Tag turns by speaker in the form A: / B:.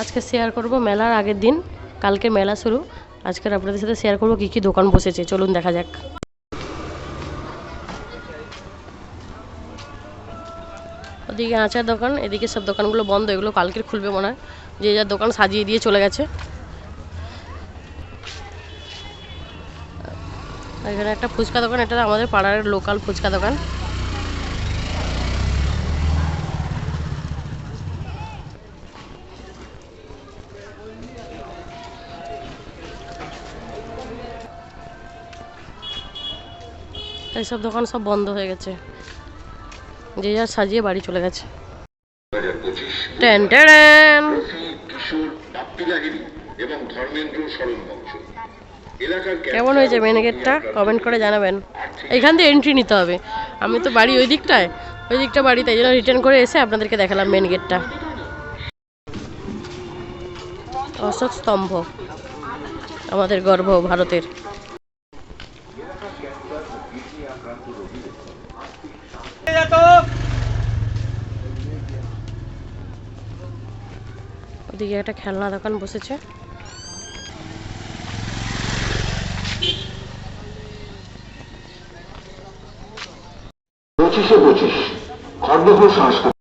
A: আজকে শেয়ার করব মেলার আগের দিন, কালকে মেলা শুরু। আজকে আপনাদের সাথে শেয়ার করব কী কী দোকান বসেছে, চলুন দেখা যাক। ওদিকে আচার দোকান, এদিকে সব দোকানগুলো বন্ধ, এগুলো কালকে খুলবে মনে হয়। যে যার দোকান সাজিয়ে দিয়ে চলে গেছে। এখানে একটা ফুচকা দোকান, এটা আমাদের পাড়ার লোকাল ফুচকা দোকান। এইসব দোকান সব বন্ধ হয়ে গেছে, যে যার সাজিয়ে বাড়ি চলে গেছে। কেমন হয়েছে মেন গেটটা কমেন্ট করে জানাবেন। এখান দিয়ে এন্ট্রি নিতে হবে, আমি তো বাড়ি ওই দিকটা বাড়ি, তাই জন্য রিটার্ন করে এসে আপনাদেরকে দেখালাম মেন গেটটা। অশোক স্তম্ভ, আমাদের গর্ব ভারতের। ওদিকে একটা খেলনা দোকান বসেছে।
B: পঁচিশে 25 খড়গপুর সংস্কৃতি।